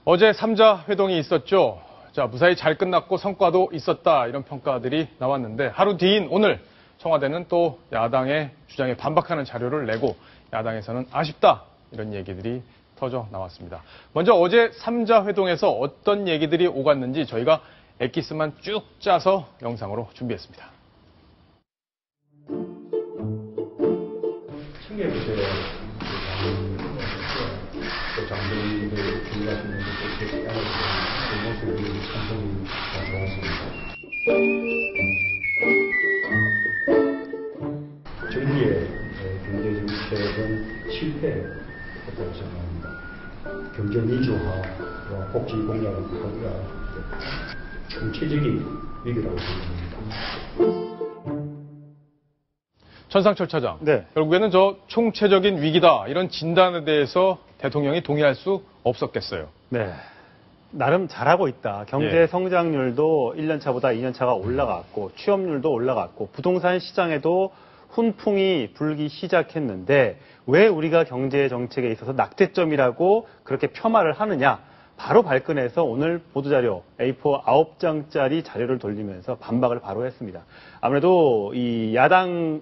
어제 3자 회동이 있었죠. 자, 무사히 잘 끝났고 성과도 있었다. 이런 평가들이 나왔는데 하루 뒤인 오늘 청와대는 또 야당의 주장에 반박하는 자료를 내고 야당에서는 아쉽다. 이런 얘기들이 터져 나왔습니다. 먼저 어제 3자 회동에서 어떤 얘기들이 오갔는지 저희가 엑기스만 쭉 짜서 영상으로 준비했습니다. 챙겨주세요. 또 장병들 준비하시는 분들 이렇게 따라주는 모습이 참석이 좋았습니다. 정부의 경제정책은 실패했다고 생각합니다. 경제 민주화와 복지 공약을 하기가 총체적인 위기라고 생각합니다. 천상철 차장, 네. 결국에는 저 총체적인 위기다 이런 진단에 대해서 대통령이 동의할 수 없었겠어요. 네. 나름 잘하고 있다. 경제 성장률도 1년차보다 2년차가 올라갔고 취업률도 올라갔고 부동산 시장에도 훈풍이 불기 시작했는데 왜 우리가 경제 정책에 있어서 낙제점이라고 그렇게 폄하를 하느냐. 바로 발끈해서 오늘 보도자료 A4 9장짜리 자료를 돌리면서 반박을 바로 했습니다. 아무래도 이 야당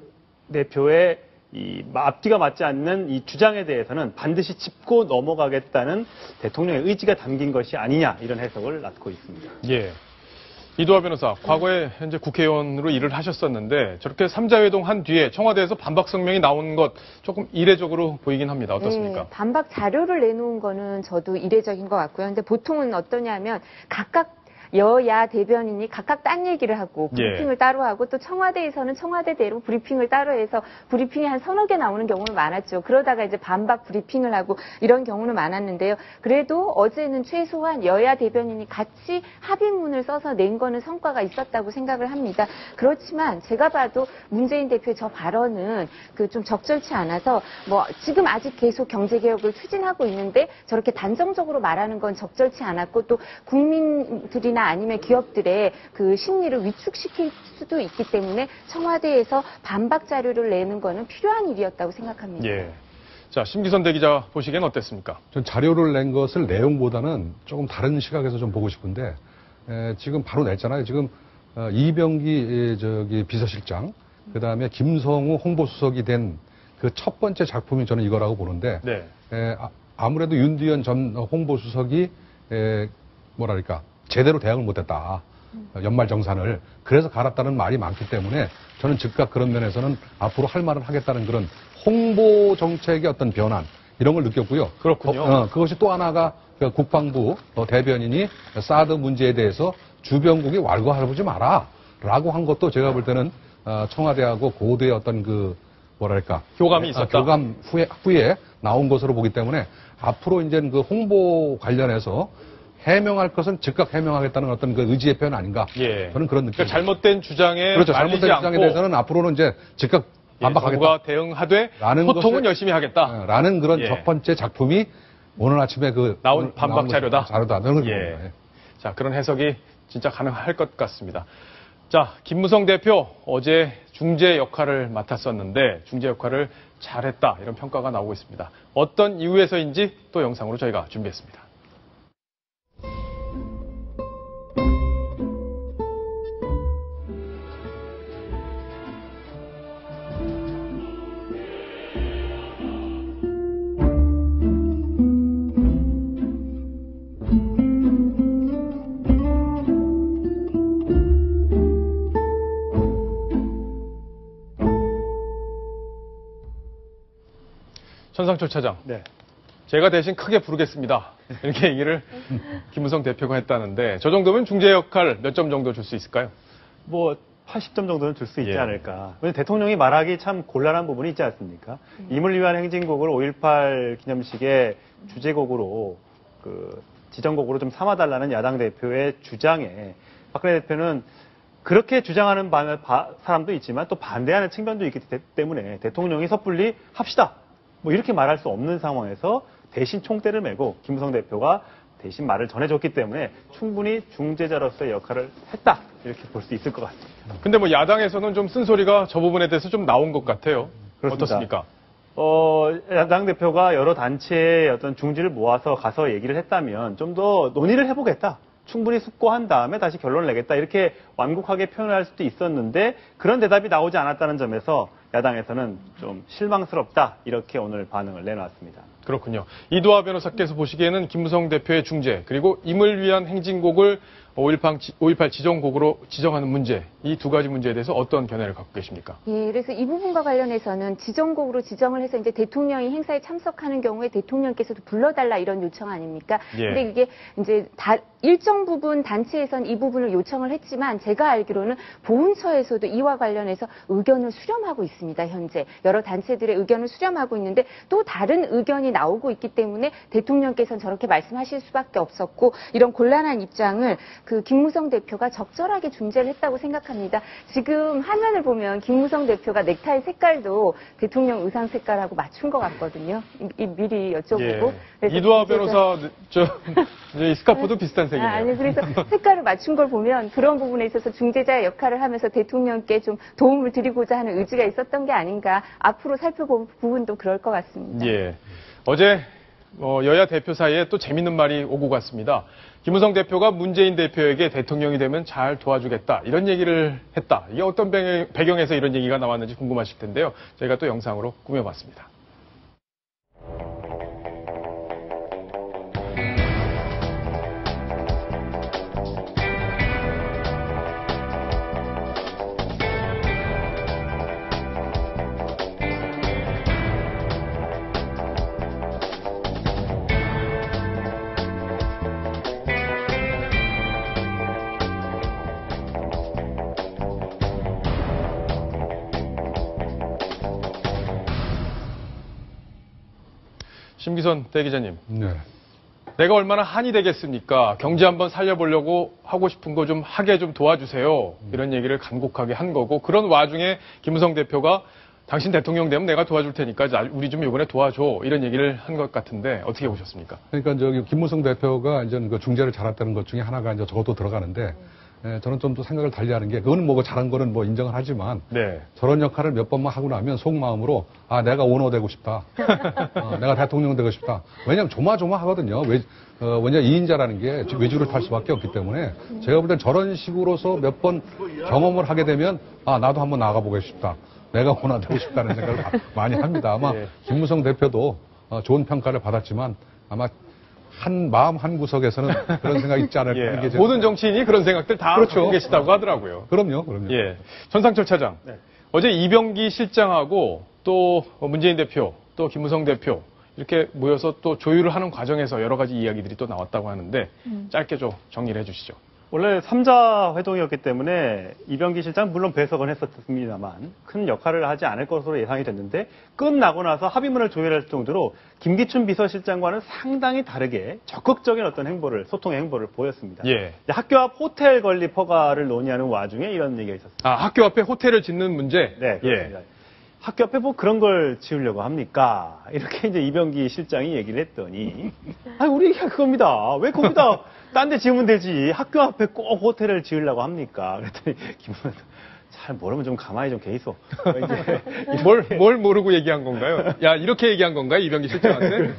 대표의 이 앞뒤가 맞지 않는 이 주장에 대해서는 반드시 짚고 넘어가겠다는 대통령의 의지가 담긴 것이 아니냐 이런 해석을 낳고 있습니다. 예. 이도하 변호사, 과거에 현재 국회의원으로 일을 하셨었는데 저렇게 3자 회동 한 뒤에 청와대에서 반박 성명이 나온 것 조금 이례적으로 보이긴 합니다. 어떻습니까? 네, 반박 자료를 내놓은 거는 저도 이례적인 것 같고요. 근데 보통은 어떠냐면 각각 여야 대변인이 각각 딴 얘기를 하고 브리핑을 따로 하고 또 청와대에서는 청와대대로 브리핑을 따로 해서 브리핑이 한 서너 개 나오는 경우는 많았죠. 그러다가 이제 반박 브리핑을 하고 이런 경우는 많았는데요. 그래도 어제는 최소한 여야 대변인이 같이 합의문을 써서 낸 거는 성과가 있었다고 생각을 합니다. 그렇지만 제가 봐도 문재인 대표의 저 발언은 좀 적절치 않아서 뭐 지금 아직 계속 경제개혁을 추진하고 있는데 저렇게 단정적으로 말하는 건 적절치 않았고 또 국민들이나 아니면 기업들의 그 심리를 위축시킬 수도 있기 때문에 청와대에서 반박 자료를 내는 거는 필요한 일이었다고 생각합니다. 예. 자, 심기선 대기자 보시기엔 어땠습니까? 전 자료를 낸 것을 내용보다는 조금 다른 시각에서 좀 보고 싶은데 지금 바로 냈잖아요. 지금 이병기 비서실장, 그다음에 김성우 홍보수석이 된 그 첫 번째 작품이 저는 이거라고 보는데 네. 아무래도 윤두현 전 홍보수석이 뭐랄까 제대로 대응을 못했다. 연말 정산을. 그래서 갈았다는 말이 많기 때문에 저는 즉각 그런 면에서는 앞으로 할 말을 하겠다는 그런 홍보 정책의 어떤 변환 이런 걸 느꼈고요. 그렇군요. 그것이 또 하나가 국방부 대변인이 사드 문제에 대해서 주변국이 왈가왈부하지 마라 라고 한 것도 제가 볼 때는 청와대하고 고도의 어떤 뭐랄까 교감이 있었다. 교감 후에 나온 것으로 보기 때문에 앞으로 이제 그 홍보 관련해서 해명할 것은 즉각 해명하겠다는 어떤 그 의지의 표현 아닌가. 예. 저는 그런 느낌. 그러니까 잘못된 주장에 그렇죠. 말리지 잘못된 주장에 않고 대해서는 앞으로는 이제 즉각 반박하겠다. 정부가 대응하되 소통은 열심히 하겠다. 라는 그런 첫 번째 작품이 오늘 아침에 나온 반박 자료다. 저는 예. 자, 그런 해석이 진짜 가능할 것 같습니다. 자, 김무성 대표 어제 중재 역할을 맡았었는데 중재 역할을 잘했다 이런 평가가 나오고 있습니다. 어떤 이유에서인지 또 영상으로 저희가 준비했습니다. 천상철 차장. 네. 제가 대신 크게 부르겠습니다. 이렇게 얘기를 김무성 대표가 했다는데 저 정도면 중재 역할 몇 점 정도 줄 수 있을까요? 뭐 80점 정도는 줄 수 있지 예. 않을까. 대통령이 말하기 참 곤란한 부분이 있지 않습니까? 임을 위한 행진곡을 5.18 기념식의 주제곡으로 지정곡으로 좀 삼아달라는 야당 대표의 주장에 박근혜 대표는 그렇게 주장하는 사람도 있지만 또 반대하는 측면도 있기 때문에 대통령이 섣불리 합시다. 뭐 이렇게 말할 수 없는 상황에서 대신 총대를 메고 김무성 대표가 대신 말을 전해줬기 때문에 충분히 중재자로서의 역할을 했다. 이렇게 볼 수 있을 것 같습니다. 근데 뭐 야당에서는 좀 쓴소리가 저 부분에 대해서 좀 나온 것 같아요. 그렇습니다. 어떻습니까? 야당 대표가 여러 단체의 어떤 중지를 모아서 가서 얘기를 했다면 좀 더 논의를 해보겠다. 충분히 숙고한 다음에 다시 결론을 내겠다. 이렇게 완곡하게 표현을 할 수도 있었는데 그런 대답이 나오지 않았다는 점에서 야당에서는 좀 실망스럽다. 이렇게 오늘 반응을 내놨습니다. 그렇군요. 이두하 변호사께서 보시기에는 김무성 대표의 중재 그리고 임을 위한 행진곡을 5.18 지정곡으로 지정하는 문제, 이 두 가지 문제에 대해서 어떤 견해를 갖고 계십니까? 예, 그래서 이 부분과 관련해서는 지정곡으로 지정을 해서 이제 대통령이 행사에 참석하는 경우에 대통령께서도 불러달라 이런 요청 아닙니까? 예. 근데 이게 이제 일정 부분 단체에선 이 부분을 요청을 했지만 제가 알기로는 보훈처에서도 이와 관련해서 의견을 수렴하고 있습니다, 현재. 여러 단체들의 의견을 수렴하고 있는데 또 다른 의견이 나오고 있기 때문에 대통령께서는 저렇게 말씀하실 수밖에 없었고 이런 곤란한 입장을 그 김무성 대표가 적절하게 중재를 했다고 생각합니다. 지금 화면을 보면 김무성 대표가 넥타이 색깔도 대통령 의상 색깔하고 맞춘 것 같거든요. 미리 여쭤보고. 예. 이두하 변호사 이제 스카프도 비슷한 색이네요. 아니 그래서 색깔을 맞춘 걸 보면 그런 부분에 있어서 중재자의 역할을 하면서 대통령께 좀 도움을 드리고자 하는 의지가 있었던 게 아닌가. 앞으로 살펴볼 부분도 그럴 것 같습니다. 예. 어제 여야 대표 사이에 또 재밌는 말이 오고 갔습니다. 김무성 대표가 문재인 대표에게 대통령이 되면 잘 도와주겠다 이런 얘기를 했다. 이게 어떤 배경에서 이런 얘기가 나왔는지 궁금하실 텐데요. 저희가 또 영상으로 꾸며봤습니다. 심기선 대기자님, 네. 내가 얼마나 한이 되겠습니까? 경제 한번 살려보려고 하고 싶은 거 좀 하게 좀 도와주세요. 이런 얘기를 간곡하게 한 거고 그런 와중에 김무성 대표가 당신 대통령 되면 내가 도와줄 테니까 우리 좀 이번에 도와줘 이런 얘기를 한 것 같은데 어떻게 보셨습니까? 그러니까 김무성 대표가 이제 그 중재를 잘했다는 것 중에 하나가 이제 저것도 들어가는데 저는 좀 더 생각을 달리하는 게 그거는 뭐 잘한 거는 뭐 인정을 하지만 네. 저런 역할을 몇 번만 하고 나면 속마음으로 아 내가 오너 되고 싶다. 내가 대통령 되고 싶다. 왜냐하면 조마조마하거든요. 왜냐 2인자라는 게 외주를 탈 수밖에 없기 때문에 제가 볼 땐 저런 식으로서 몇 번 경험을 하게 되면 아 나도 한번 나가보고 싶다. 내가 오너 되고 싶다는 생각을 많이 합니다. 아마 네. 김무성 대표도 좋은 평가를 받았지만 아마 마음 한 구석에서는 그런 생각이 있지 않을까 하는 게 제 모든 정치인이 그런 생각들 다 그렇죠. 갖고 계시다고 하더라고요. 그럼요. 예. 전상철 차장. 네. 어제 이병기 실장하고 또 문재인 대표, 또 김무성 대표 이렇게 모여서 또 조율을 하는 과정에서 여러 가지 이야기들이 또 나왔다고 하는데 짧게 좀 정리를 해주시죠. 원래 3자 회동이었기 때문에 이병기 실장 물론 배석은 했었습니다만 큰 역할을 하지 않을 것으로 예상이 됐는데 끝나고 나서 합의문을 조율할 정도로 김기춘 비서실장과는 상당히 다르게 적극적인 어떤 소통의 행보를 보였습니다. 예. 학교 앞 호텔 건립 허가를 논의하는 와중에 이런 얘기가 있었습니다. 아, 학교 앞에 호텔을 짓는 문제? 네, 그렇습니다. 예. 학교 앞에 뭐 그런 걸 지으려고 합니까? 이렇게 이제 이병기 실장이 얘기를 했더니, 우리 얘기가 그겁니다. 왜 거기다 딴 데 지으면 되지. 학교 앞에 꼭 호텔을 지으려고 합니까? 그랬더니 김문수 잘 모르면 좀 가만히 좀 계 있어. 뭘 모르고 얘기한 건가요? 야, 이렇게 얘기한 건가요? 이병기 실장한테?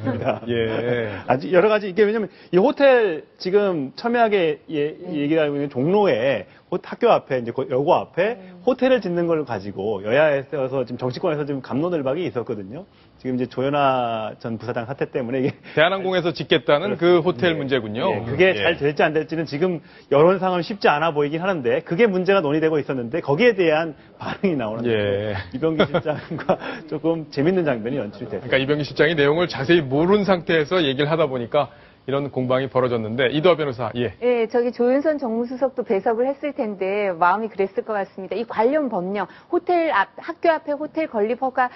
예. 아직 여러 가지 이게 왜냐면 이 호텔 지금 첨예하게 얘기하고 있는 종로에 학교 앞에 이제 여고 앞에 호텔을 짓는 걸 가지고 여야에서 지금 정치권에서 지금 갑론을박이 있었거든요. 지금 이제 조현아 전 부사장 사태 때문에 이게 대한항공에서 짓겠다는 그 호텔 문제군요. 예, 그게 잘 될지 안 될지는 지금 여론상은 쉽지 않아 보이긴 하는데 그게 문제가 논의되고 있었는데 거기에 대한 반응이 나오는 예. 이병기 실장과 조금 재밌는 장면이 연출이 됐어요. 그러니까 이병기 실장이 내용을 자세히 모르는 상태에서 얘기를 하다 보니까 이런 공방이 벌어졌는데 이두하 변호사, 예. 예, 저기 조윤선 정무수석도 배석을 했을 텐데 마음이 그랬을 것 같습니다. 이 관련 법령, 학교 앞에 호텔 건립 허가가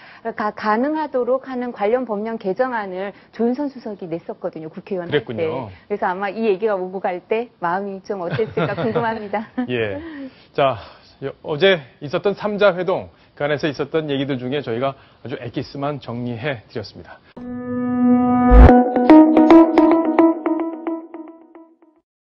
가능하도록 하는 관련 법령 개정안을 조윤선 수석이 냈었거든요. 국회의원 할 그랬군요. 때. 그래서 아마 이 얘기가 오고 갈 때 마음이 좀 어땠을까 궁금합니다. 예. 자, 어제 있었던 3자 회동, 그 안에서 있었던 얘기들 중에 저희가 아주 엑기스만 정리해 드렸습니다.